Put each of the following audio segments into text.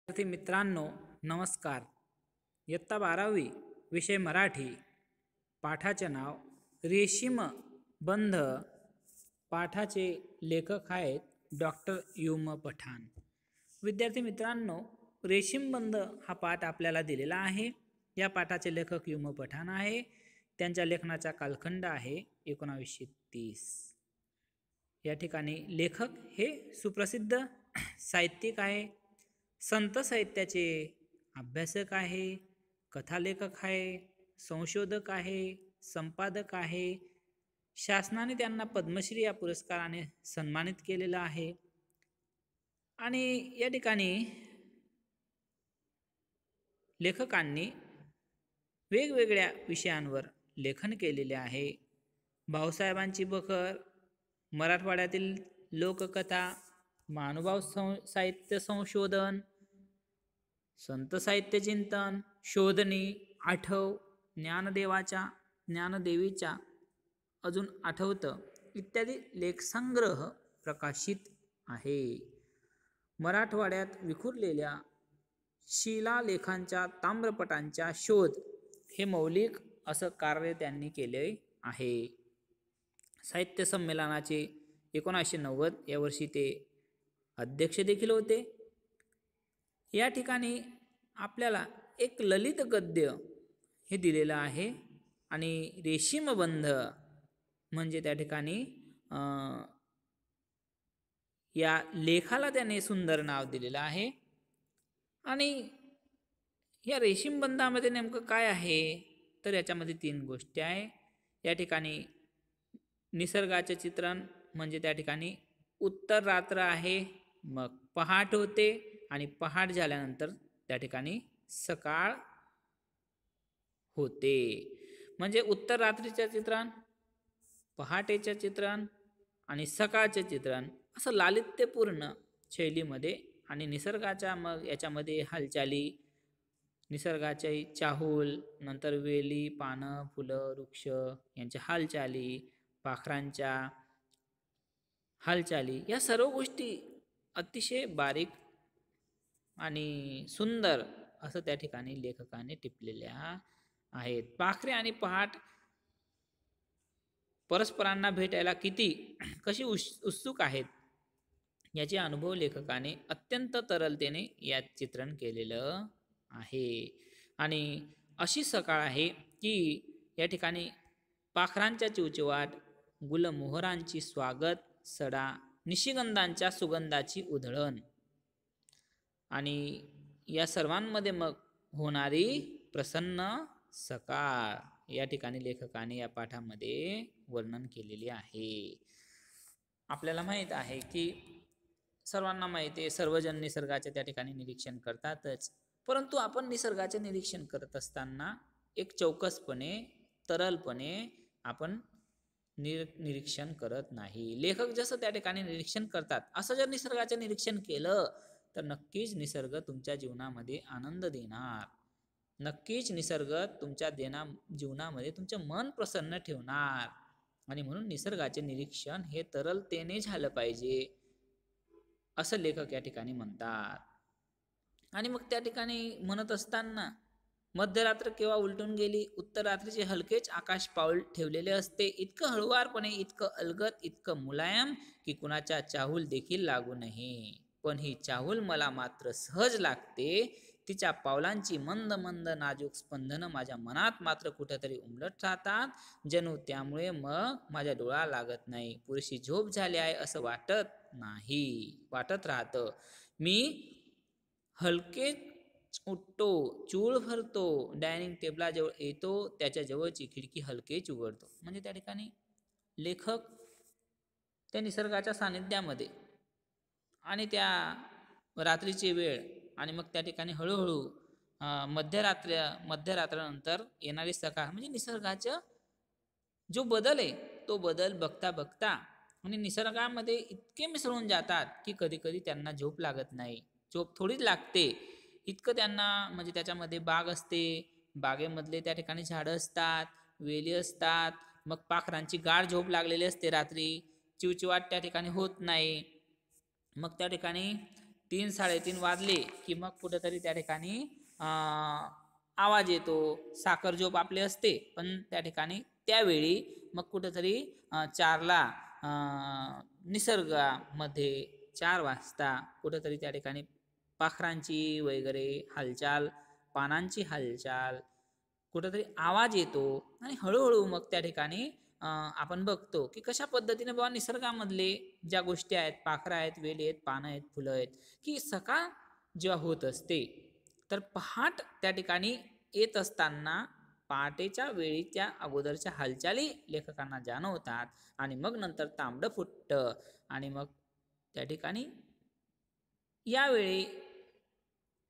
विद्यार्थी मित्रांनो, नमस्कार. इयत्ता 12वी विषय मराठी. पाठाचे नाव रेशीम बंध. पाठाचे लेखक आहेत डॉक्टर युम पठाण. विद्यार्थी मित्रांनो, रेशीम बंध हा पाठ आपल्याला दिलेला आहे. या पाठाचे लेखक युम पठाण आहे. त्यांच्या लेखनाचा कालखंड आहे 1930. या ठिकाणी लेखक हे सुप्रसिद्ध साहित्यिक आहे, संत साहित्याचे अभ्यासक आहे, कथालेखक आहे, संशोधक आहे, संपादक आहे. शासनाने त्यांना पद्मश्री या पुरस्काराने सन्मानित केलेलं आहे. आणि या ठिकाणी लेखकांनी वेगवेगळ्या विषयांवर लेखन केलेले आहे. भाऊसाहेबांची बखर, मराठवाड्यातील लोककथा, महानुभाव साहित्य संशोधन, संत साहित्य चिंतन, शोधणी, आठव, ज्ञानदेवीच्या अजून आठवतं इत्यादी लेखसंग्रह प्रकाशित आहे. मराठवाड्यात विखुरलेल्या शिलालेखांच्या ताम्रपटांचा शोध हे मौलिक असं कार्य त्यांनी केले आहे. साहित्य संमेलनाचे 1990 या वर्षी ते अध्यक्ष देखील होते. या ठिकाणी आपल्याला एक ललित गद्य हे दिलेलं आहे आणि रेशीमबंध म्हणजे त्या ठिकाणी या लेखाला त्याने सुंदर नाव दिलेलं आहे. आणि या रेशीमबंधामध्ये नेमकं काय आहे तर याच्यामध्ये 3 गोष्टी आहे. या ठिकाणी निसर्गाचे चित्रण म्हणजे त्या ठिकाणी उत्तर रात्र आहे, मग पहाट होते आणि पहाट झाल्यानंतर त्या ठिकाणी सकाळ होते. म्हणजे उत्तर रात्रीचे चित्रण, पहाटेचे चित्रण आणि सकाळचे चित्रण असं लालित्यपूर्ण शैलीमध्ये. आणि निसर्गाच्या मग याच्यामध्ये हालचाली, निसर्गाचे चाहूल, नंतर वेली, पानं, फुलं, वृक्ष यांच्या हालचाली, पाखरांच्या हालचाली, या सर्व गोष्टी अतिशय बारीक आणि सुंदर असं त्या ठिकाणी लेखकाने टिपलेल्या आहेत. पाखरे आणि पहाट परस्परांना भेटायला कशी उत्सुक आहेत याचे अनुभव लेखकाने अत्यंत तरलतेने यात चित्रण केलेलं आहे. आणि अशी सकाळ आहे की या ठिकाणी पाखरांच्या चिवचिवाट, गुलमोहरांची स्वागत सडा, निशिगंधांच्या सुगंधाची उधळण आणि या सर्वांमध्ये मग होणारी प्रसन्न सकाळ या ठिकाणी लेखकाने या पाठामध्ये वर्णन केलेले आहे. आपल्याला माहित आहे की सर्वांना माहिती आहे, सर्वजण निसर्गाचे त्या ठिकाणी निरीक्षण करतातच. परंतु आपण निसर्गाचे निरीक्षण करत असताना एक चौकसपणे, तरलपणे आपण निरीक्षण करत नाही. लेखक जसं त्या ठिकाणी निरीक्षण करतात असं जर निसर्गाचे निरीक्षण केलं तर नक्कीच निसर्ग तुमच्या जीवनामध्ये आनंद देणार. नक्कीच निसर्ग तुमच्या जीवनामध्ये तुमचं मन प्रसन्न ठेवणार. आणि म्हणून निसर्गाचे निरीक्षण हे तरलतेने झालं पाहिजे असं लेखक या ठिकाणी म्हणतात. आणि मग त्या ठिकाणी म्हणत असताना मध्यरात्र केव्हा उलटून गेली, उत्तर रात्रीचे हलकेच आकाश पाऊल ठेवलेले असते, इतकं हळुवारपणे, इतकं अलगद, इतकं मुलायम की कुणाच्या चाहूल देखील लागू नये. पण ही चाहूल मला मात्र सहज लागते. तिच्या पावलांची मंद मंद नाजूक स्पंदनं माझ्या मनात मात्र कुठेतरी उमलत राहतात. जणू त्यामुळे मग माझ्या डोळा लागत नाही. पुरेशी झोप झाली आहे असं वाटत राहतं. मी हलके उठतो, चूळ भरतो, डायनिंग टेबलाजवळ येतो, त्याच्या जवळची खिडकी हलकेच उघडतो. म्हणजे त्या ठिकाणी लेखक त्या निसर्गाच्या सानिध्यामध्ये आणि त्या रात्रीची वेळ आणि मग त्या ठिकाणी हळूहळू मध्यरात्रानंतर येणारी सकाळ म्हणजे निसर्गाचा जो बदल आहे तो बदल बघता बघता आणि निसर्गामध्ये इतके मिसळून जातात की कधी कधी त्यांना झोप लागत नाही. झोप थोडीच लागते इतकं त्यांना, म्हणजे त्याच्यामध्ये बाग असते, बागेमधले त्या ठिकाणी झाडं असतात, वेली असतात, मग पाखरांची गाढ झोप लागलेली असते रात्री, चिवचिवाट त्या ठिकाणी होत नाही. मग त्या ठिकाणी 3 3:30 वाजले की मग कुठेतरी त्या ठिकाणी आवाज येतो. साखर झोप आपली असते, पण त्या ठिकाणी त्यावेळी मग कुठेतरी 4ला निसर्गामध्ये 4 वाजता कुठेतरी त्या ठिकाणी पाखरांची वगैरे हालचाल, पानांची हालचाल, कुठेतरी आवाज येतो आणि हळूहळू मग त्या ठिकाणी आपण बघतो की कशा पद्धतीने बाबा निसर्गामधले ज्या गोष्टी आहेत, पाखरं आहेत, वेली आहेत, पानं आहेत, फुलं आहेत, की सकाळ जेव्हा होत असते तर पहाट त्या ठिकाणी येत असताना पहाटेच्या वेळी त्या अगोदरच्या हालचाली लेखकांना जाणवतात आणि मग नंतर तांबडं फुटतं आणि मग त्या ठिकाणी यावेळी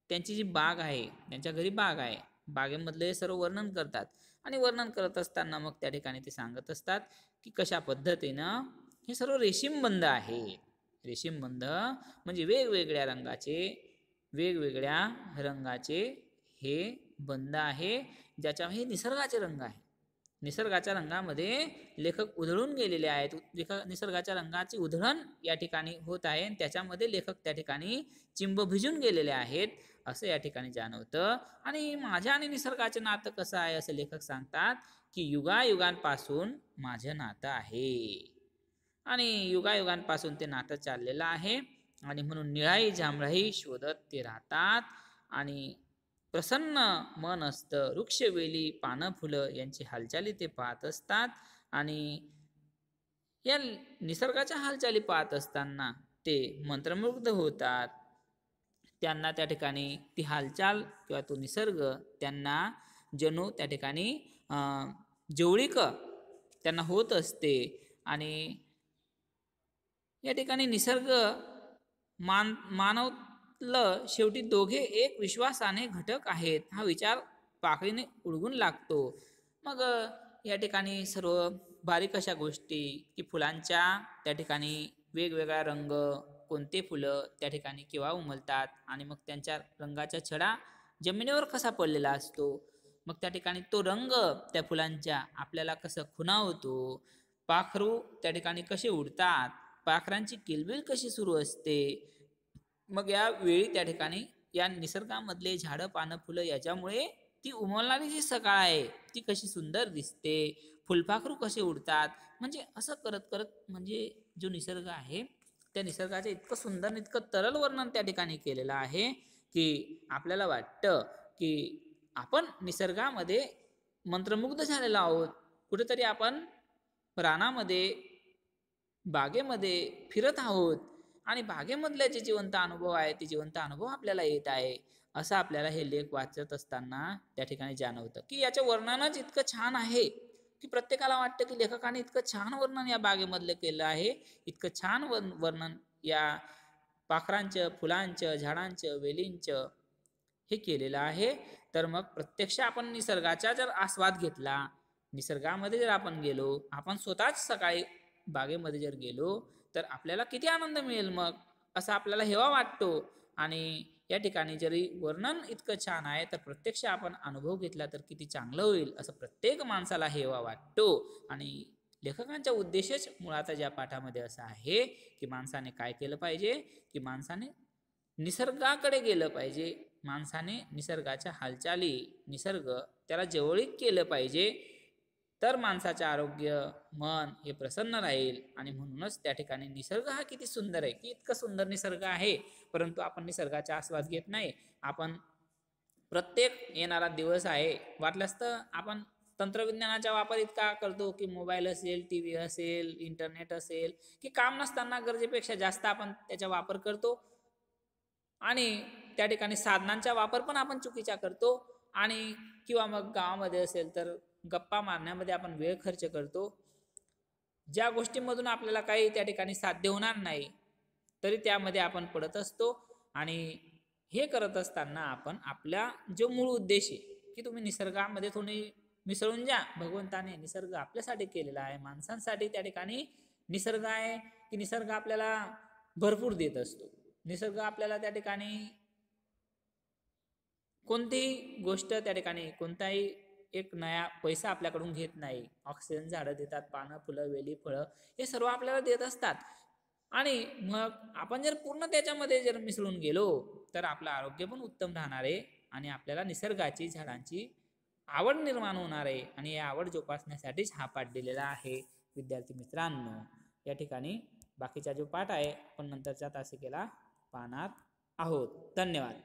त्यांची जी बाग आहे, त्यांच्या घरी बाग आहे, बागेमधले सर्व वर्णन करतात आणि वर्णन करत असताना मग त्या ठिकाणी ते सांगत असतात की कशा पद्धतीनं हे सर्व रेशीमबंध आहे. रेशीमबंध म्हणजे वेगवेगळ्या रंगाचे हे बंध आहे, ज्याच्या हे निसर्गाचे रंग आहे. निसर्गाच्या रंगामध्ये लेखक उधळून गेलेले आहेत. निसर्गाच्या रंगाची उधळण या ठिकाणी होत आहे आणि त्याच्यामध्ये लेखक त्या ठिकाणी चिंब भिजून गेलेले आहेत असं या ठिकाणी जाणवतं. आणि माझ्या आणि निसर्गाचे नातं कसं आहे असं लेखक सांगतात की युगायुगांपासून माझं नातं आहे आणि युगायुगांपासून ते नातं चाललेलं आहे आणि म्हणून निळाई जांभळाई शोधत ते राहतात आणि प्रसन्न मन असतं. वृक्षवेली, पानं, फुलं यांची हालचाली ते पाहत असतात आणि या निसर्गाच्या हालचाली पाहत असताना ते मंत्रमुग्ध होतात. त्यांना त्या ठिकाणी ती हालचाल किंवा तो निसर्ग त्यांना जणू त्या ठिकाणी जवळीक त्यांना होत असते आणि या ठिकाणी निसर्ग मानवलं शेवटी दोघे एक विश्वासाने घटक आहेत हा विचार पाकळीने उडगून लागतो. मग या ठिकाणी सर्व बारीक अशा गोष्टी की फुलांच्या त्या ठिकाणी वेगवेगळा रंग, कोणते फुलं त्या ठिकाणी केव्हा उमलतात आणि मग त्यांच्या रंगाचा छडा जमिनीवर कसा पडलेला असतो, मग त्या ठिकाणी तो रंग त्या फुलांच्या आपल्याला कसं खुणावतो, पाखरू त्या ठिकाणी कसे उडतात, पाखरांची किलबिल कशी सुरू असते, मग या वेळी त्या ठिकाणी या निसर्गामधले झाडं, पानं, फुलं याच्यामुळे ती उमलणारी जी सकाळ आहे ती कशी सुंदर दिसते, फुलपाखरू कसे उडतात, म्हणजे असं करत करत म्हणजे जो निसर्ग आहे त्या निसर्गाचे इतकं सुंदर, इतकं तरल वर्णन त्या ठिकाणी केलेलं आहे की आपल्याला वाटतं की आपण निसर्गामध्ये मंत्रमुग्ध झालेलो आहोत. कुठेतरी आपण रानामध्ये, बागेमध्ये फिरत आहोत आणि बागेमधले जे जिवंत अनुभव आहे ते जिवंत अनुभव आपल्याला येत आहे असं आपल्याला हे लेख वाचत असताना त्या ठिकाणी जाणवतं की याचं वर्णनच इतकं छान आहे की प्रत्येकाला वाटतं की लेखकाने इतकं छान वर्णन या बागेमधलं केलं आहे, इतकं छान वर्णन या पाखरांचं, फुलांचं, झाडांचं, वेलींचं हे केलेलं आहे. तर मग प्रत्यक्ष आपण निसर्गाचा जर आस्वाद घेतला, निसर्गामध्ये जर आपण गेलो, आपण स्वतःच सकाळी बागेमध्ये जर गेलो तर आपल्याला किती आनंद मिळेल मग असं आपल्याला हेवा वाटतो. आणि या ठिकाणी जरी वर्णन इतकं छान आहे तर प्रत्यक्ष आपण अनुभव घेतला तर किती चांगलं होईल असं प्रत्येक माणसाला हेवा वाटतो. आणि लेखकांचा उद्देशच मुळात या पाठामध्ये असा आहे की माणसाने काय केलं पाहिजे, की माणसाने निसर्गाकडे गेलं पाहिजे, माणसाने निसर्गाच्या हालचाली, निसर्ग त्याला जवळीक केलं पाहिजे, तर माणसाचे आरोग्य, मन हे प्रसन्न राहील. आणि म्हणूनच त्या ठिकाणी निसर्ग हा किती सुंदर आहे की इतकं सुंदर निसर्ग आहे परंतु आपण निसर्गाचा आस्वाद घेत नाही. आपण प्रत्येक येणारा दिवस आहे वाटल्यास तर आपण तंत्रविज्ञानाचा वापर इतका करतो की मोबाईल असेल, टी व्ही असेल, इंटरनेट असेल, की काम नसताना गरजेपेक्षा जास्त आपण त्याचा वापर करतो आणि त्या ठिकाणी साधनांचा वापर पण आपण चुकीचा करतो. आणि किंवा मग गावामध्ये असेल तर गप्पा मारण्यामध्ये आपण वेळ खर्च करतो, ज्या गोष्टींमधून आपल्याला काही त्या ठिकाणी साध्य होणार नाही तरी त्यामध्ये आपण पडत असतो. आणि हे करत असताना आपण आपला जो मूळ उद्देश आहे की तुम्ही निसर्गामध्ये थोडी मिसळून जा. भगवंताने निसर्ग आपल्यासाठी केलेला आहे, माणसांसाठी त्या ठिकाणी निसर्ग आहे की निसर्ग आपल्याला भरपूर देत असतो. निसर्ग आपल्याला त्या ठिकाणी कोणतीही गोष्ट त्या ठिकाणी कोणताही एक नया पैसा आपल्याकडून घेत नाही. ऑक्सिजन झाडं देतात, पानं, फुलं, वेली, फळं हे सर्व आपल्याला देत असतात. आणि मग आपण जर पूर्ण त्याच्यामध्ये जर मिसळून गेलो तर आपलं आरोग्य पण उत्तम राहणार आहे आणि आपल्याला निसर्गाची झाडांची आवड निर्माण होणार आहे आणि या आवड जोपासण्यासाठीच हा पाठ दिलेला आहे. विद्यार्थी मित्रांनो, या ठिकाणी बाकीचा जो पाठ आहे आपण नंतरच्या तासिकेला पाहणार आहोत. धन्यवाद.